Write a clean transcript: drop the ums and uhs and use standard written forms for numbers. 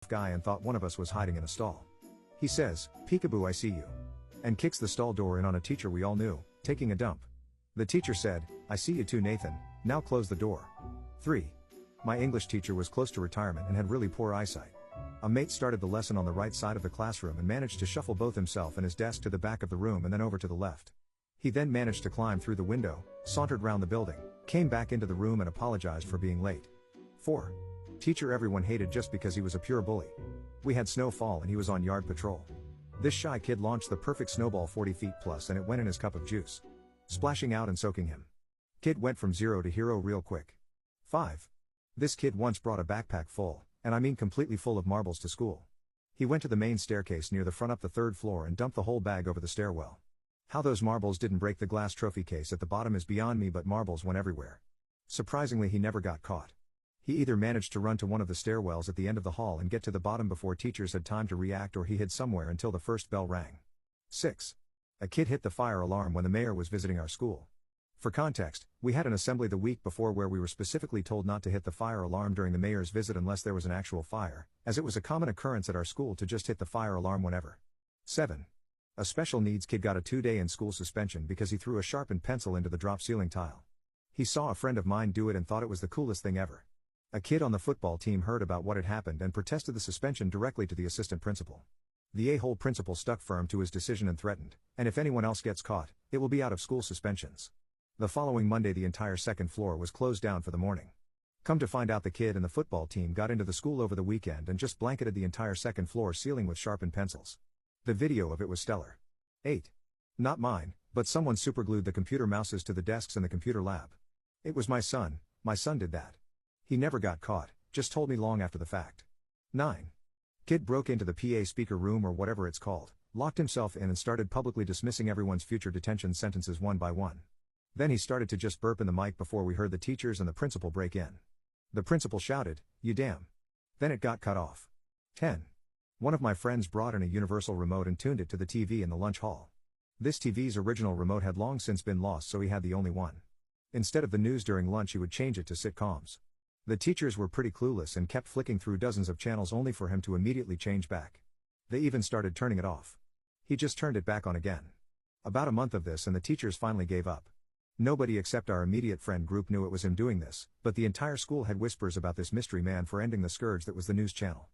buff guy and thought one of us was hiding in a stall. He says, "Peekaboo, I see you," and kicks the stall door in on a teacher we all knew, taking a dump. The teacher said, "I see you too, Nathan, now close the door." 3. My English teacher was close to retirement and had really poor eyesight. A mate started the lesson on the right side of the classroom and managed to shuffle both himself and his desk to the back of the room and then over to the left. He then managed to climb through the window, sauntered round the building, came back into the room and apologized for being late. 4. Teacher everyone hated just because he was a pure bully. We had snowfall and he was on yard patrol. This shy kid launched the perfect snowball 40 feet plus and it went in his cup of juice, splashing out and soaking him. Kid went from zero to hero real quick. 5. This kid once brought a backpack full, and I mean completely full of marbles to school. He went to the main staircase near the front up the 3rd floor and dumped the whole bag over the stairwell. How those marbles didn't break the glass trophy case at the bottom is beyond me, but marbles went everywhere. Surprisingly, he never got caught. He either managed to run to one of the stairwells at the end of the hall and get to the bottom before teachers had time to react, or he hid somewhere until the first bell rang. 6. A kid hit the fire alarm when the mayor was visiting our school. For context, we had an assembly the week before where we were specifically told not to hit the fire alarm during the mayor's visit unless there was an actual fire, as it was a common occurrence at our school to just hit the fire alarm whenever. 7. A special needs kid got a 2-day in-school suspension because he threw a sharpened pencil into the drop ceiling tile. He saw a friend of mine do it and thought it was the coolest thing ever. A kid on the football team heard about what had happened and protested the suspension directly to the assistant principal. The a-hole principal stuck firm to his decision and threatened, "And if anyone else gets caught, it will be out of school suspensions." The following Monday the entire 2nd floor was closed down for the morning. Come to find out the kid and the football team got into the school over the weekend and just blanketed the entire 2nd floor ceiling with sharpened pencils. The video of it was stellar. 8. Not mine, but someone superglued the computer mouses to the desks in the computer lab. It was my son did that. He never got caught, just told me long after the fact. 9. Kid broke into the PA speaker room or whatever it's called, locked himself in and started publicly dismissing everyone's future detention sentences one by one. Then he started to just burp in the mic before we heard the teachers and the principal break in. The principal shouted, "You damn." Then it got cut off. 10. One of my friends brought in a universal remote and tuned it to the TV in the lunch hall. This TV's original remote had long since been lost, so he had the only one. Instead of the news during lunch, he would change it to sitcoms. The teachers were pretty clueless and kept flicking through dozens of channels only for him to immediately change back. They even started turning it off. He just turned it back on again. About a month of this and the teachers finally gave up. Nobody except our immediate friend group knew it was him doing this, but the entire school had whispers about this mystery man for ending the scourge that was the news channel.